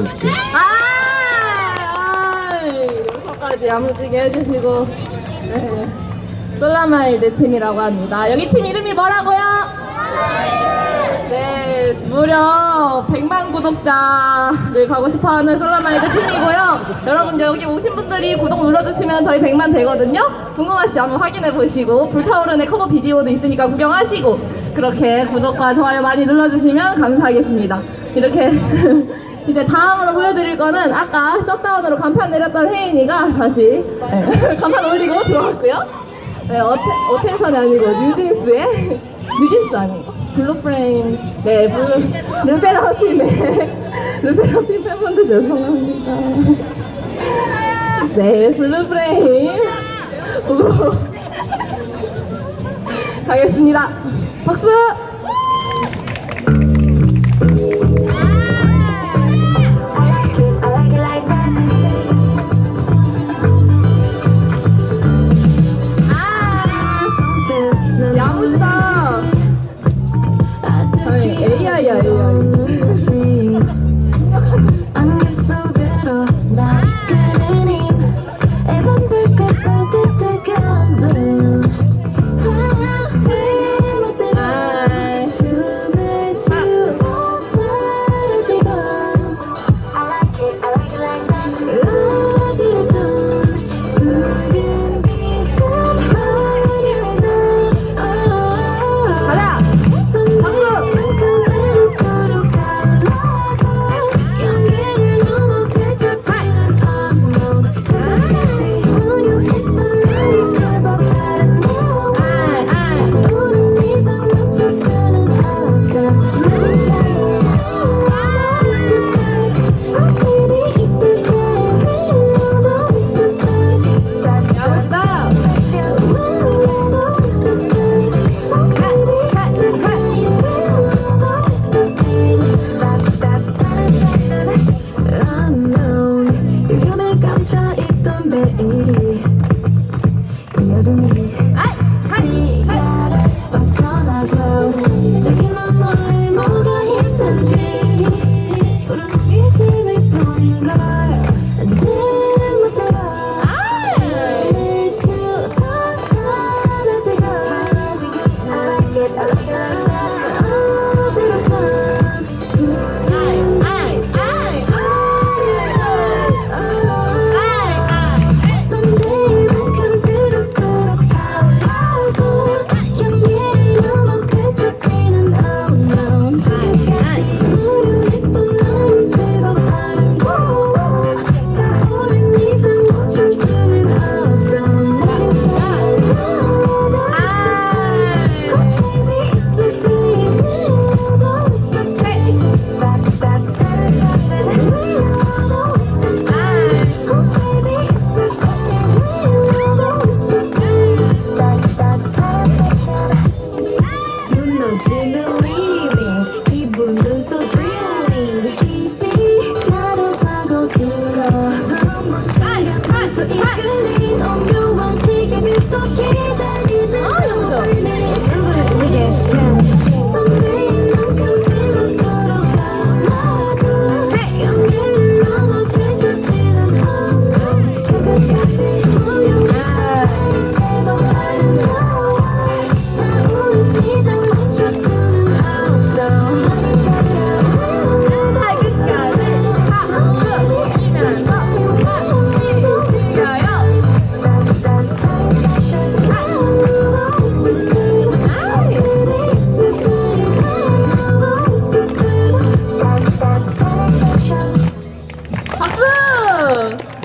써줄게. 여기서까지 야무지게 해주시고. 네. 솔라마일드 팀이라고 합니다. 여기 팀 이름이 뭐라고요? 네, 무려 100만 구독자를 가고 싶어하는 솔라마일드 팀이고요. 여러분들 여기 오신 분들이 구독 눌러주시면 저희 100만 되거든요. 궁금하시죠? 한번 확인해보시고 불타오르는 커버 비디오도 있으니까 구경하시고 그렇게 구독과 좋아요 많이 눌러주시면 감사하겠습니다. 이렇게 이제 다음으로 보여드릴 거는 아까 셧다운으로 간판 내렸던 혜인이가 다시 간판 올리고 들어왔고요. 네, 어텐션이 아니고 뉴진스의 뉴진스 아니고 블루프레임. 네, 르세라핌의 르세라핌 팬분들 죄송합니다. 네, 블루프레임 보고 가겠습니다. 박수! 야무지다. 아니, AI야, AI.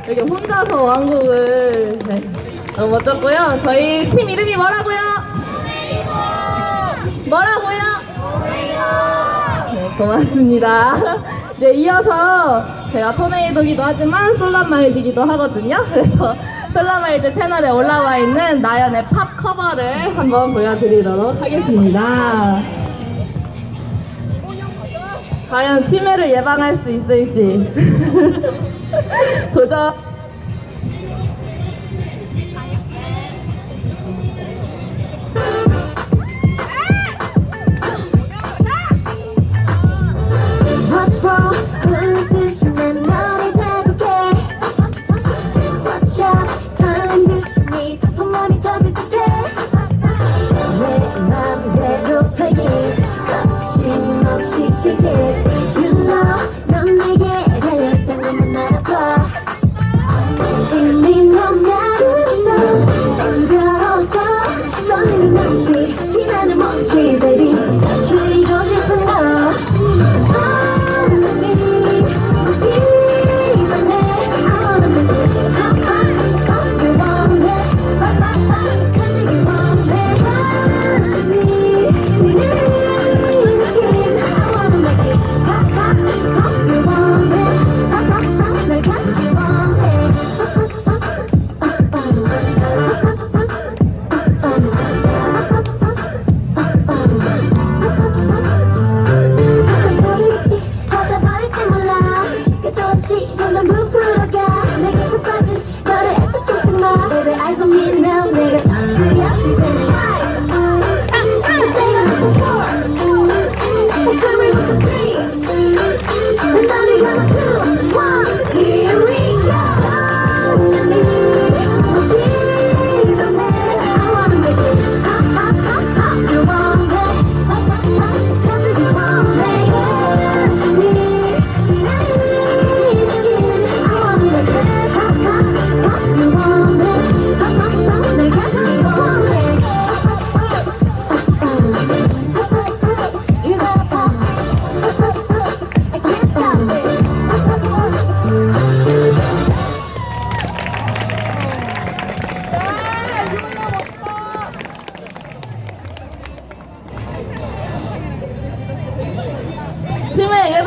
이렇게 혼자서 왕곡을 너무 멋졌고요. 저희 팀 이름이 뭐라고요? 뭐라고요? 네, 고맙습니다. 이제 이어서 제가 토네이도기도 하지만 솔라마일드기도 하거든요. 그래서 솔라마일드 채널에 올라와 있는 나연의 팝 커버를 한번 보여드리도록 하겠습니다. 과연 치매를 예방할 수 있을지 도전. 걷고싶은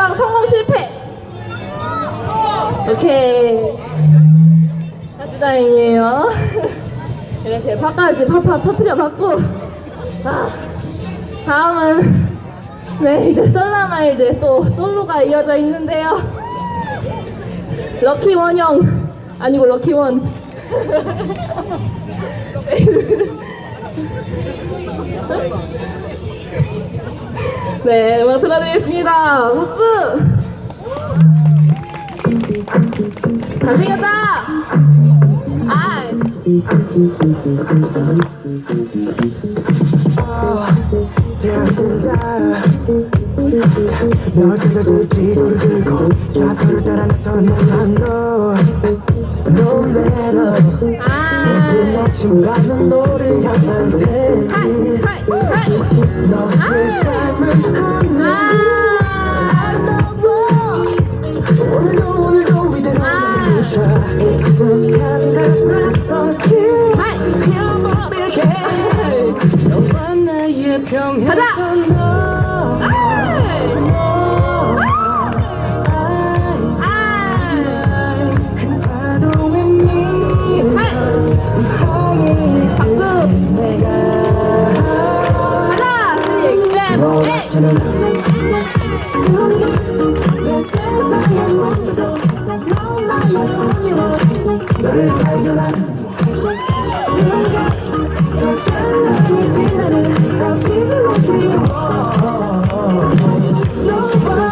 깜빡 성공 실패. 오케이. 아주 다행이에요. 이렇게 파까지 팍팍 터트려 봤고, 다음은 네 이제 솔라마일드 또 솔로가 이어져 있는데요. 럭키원 형 아니고 럭키원. 네, 음악 들어드리겠습니다. 박수! 잘생겼다! 아이! 널 찾아줄 지도를 긁고 좌표를 따라 나서는 너 No matter 슬픈 아침 가는 너를 향할 테니 너를 닮은 오늘도 이대로 부셔 익숙한 듯 낯선 길 피어버릴게 너와 나의 평행선 큰 파도에 밀려 박수! 가자! 너같이는 내 세상에 멈춰서 넌 나의 뿐이고 너를 발견한 순간 저 찬란히 빛나는 나 빛을 너와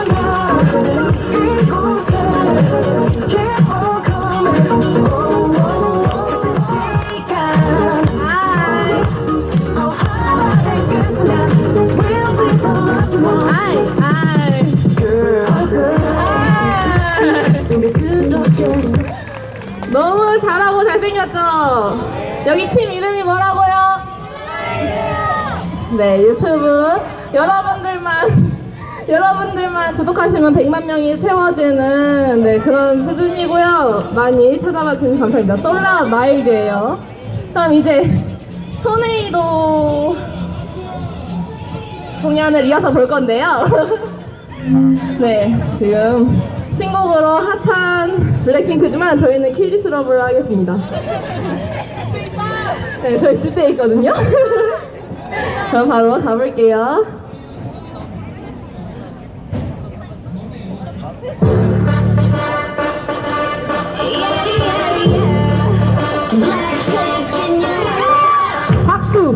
나 이곳에 Keep on coming 같은 시간 하나된 그 순간 We'll be the lucky one 너무 잘하고 잘생겼죠? 여기 팀 이름이 뭐라고요? 네, 유튜브 여러분들만 구독하시면 100만 명이 채워지는 네, 그런 수준이고요. 많이 찾아봐 주시면 감사합니다. 솔라 마일드예요. 그럼 이제 토네이도 공연을 이어서 볼 건데요. 네, 지금 신곡으로 핫한 블랙핑크지만 저희는 킬디스 러브를 하겠습니다. 네, 저희 주대에 있거든요. 그럼 바로 가볼게요. 박수!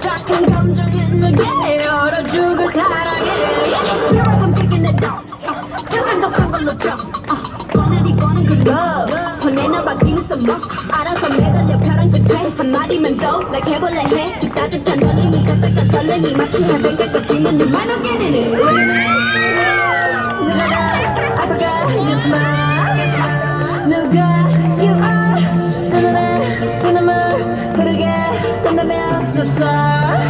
딱한 감정에 너게 얼어 죽을 사랑해 Here I come kicking it down 표정 독한 걸로 펴 꺼내리 꺼낸 그 love 보내나 바뀌는 썸머 알아서 매달려 벼랑 끝에 한마디만 더 like 해볼래 해 쭉 따뜻한 떨림이 새빨간 설렘이 마치 해변가 질문 네 말 not getting it 누가 나 I forgot your smile 누가 you are 떠나라 그놈을 흐르게 된다면 so sorry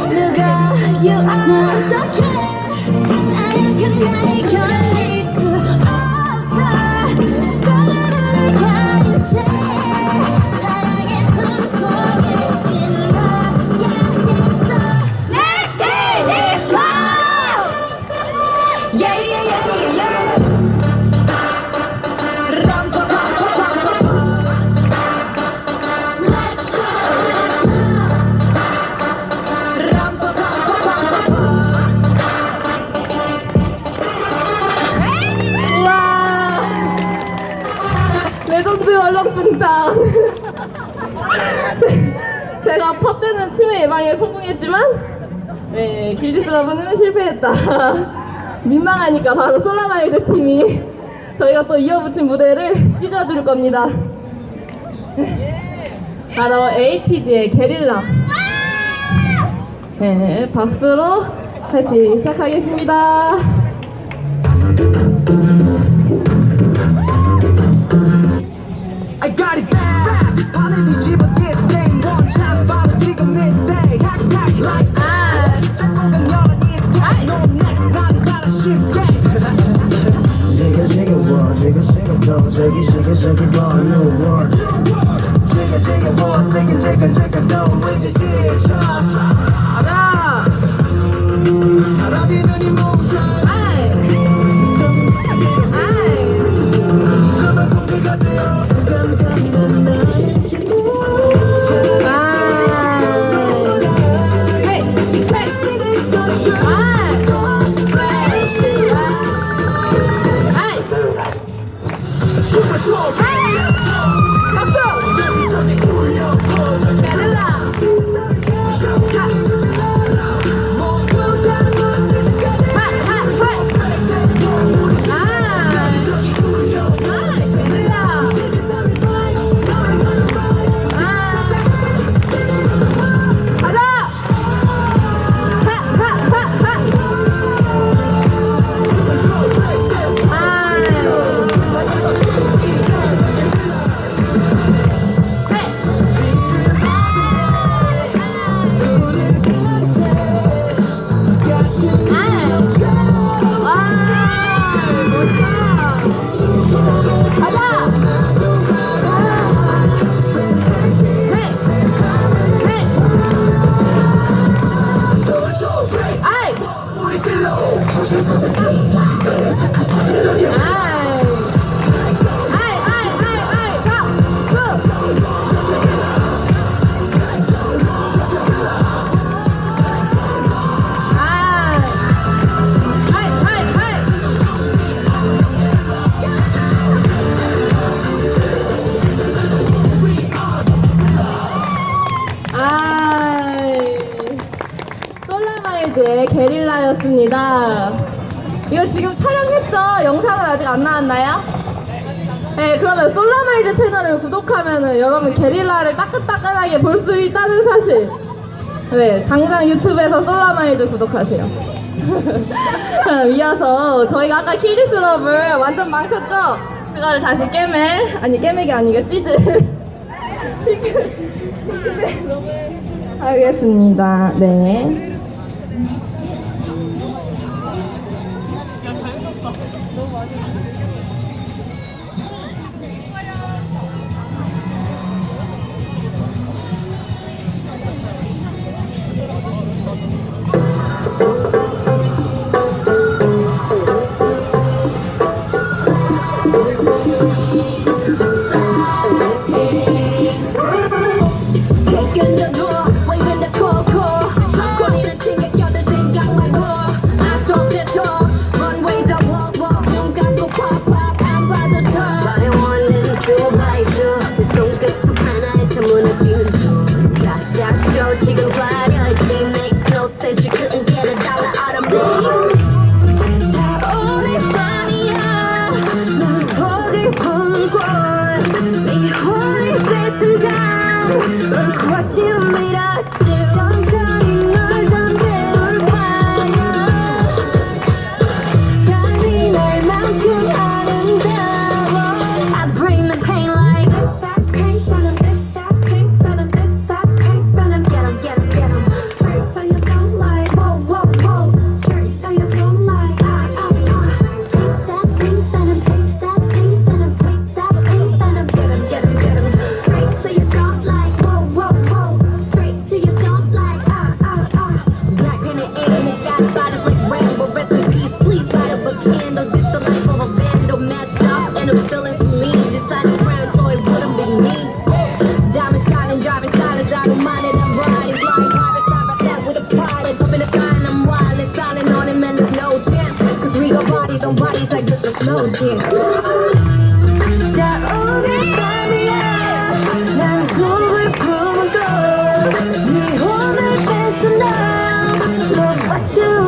누가 you are 어떡해 나약한 나의 견딜 수 없어 사랑을 가진 채 사랑의 숨통에 뛴 너야겠어 Let's take this love Yeah yeah yeah yeah 레전드 얼렁뚱땅. 제가 팝 때는 치매 예방에 성공했지만 네, 길디스 러브는 실패했다. 민망하니까 바로 솔라마일드 팀이 저희가 또 이어붙인 무대를 찢어줄 겁니다. 바로 에이티즈의 게릴라. 네, 박수로 같이 시작하겠습니다. I got it back 반을 뒤집어 this game one chance 바로 지금 내 day hack hack like 짝꿍은 여러 this game no next 난 더 저기 born new world 제가 뭐 새긴 제가 더 왠지 뒤에 trust 가자. 사라지는 emotion 아이. 아이. 수많은 꿈들가 되어 깜깜한 나의 솔라마일드의 게릴라였습니다. 이거 지금 촬영했죠? 영상은 아직 안 나왔나요? 네, 그러면 솔라마일드 채널을 구독하면은 여러분 게릴라를 따끈따끈하게 볼 수 있다는 사실. 네, 당장 유튜브에서 솔라마일드 구독하세요. 그럼 이어서 저희가 아까 킬디스럽을 완전 망쳤죠? 그거를 다시 깨맥이 아니라 치즈. 하겠습니다. 네. 지금 화려해 It makes no sense You couldn't get a dollar out of me 자 오늘 밤이야 난 덕을 품고 네 혼을 뺏은 다음 Look what you made us do 천천히 널 던져올 fire 잔인할 만큼 아름다워 I bring the pain like This that pain venom This that pain venom This that pain venom Get 'em, get 'em, get 'em Straight till you don't like Whoa, whoa, whoa Straight till you don't like Taste that pink venom Taste that pink venom Taste that pink venom Get 'em, get 'em, get 'em Straight till you don't like Whoa, whoa, whoa Straight till you don't like Black painted and it got bodies like Rambo Rest in peace, please light up a candle This the life of a vandal Messed up and I'm still in saline Decided friend so it wouldn't be me Diamond shining, driving silence I don't mind it, I'm riding Flying private side by side with a pilot Up in the sky and I'm wild and silent on him and there's no chance Cause we got bodies on bodies like this is no dance 자 오늘 밤이야 난 속을 품고 네 혼을 뺏은 다음 Look what you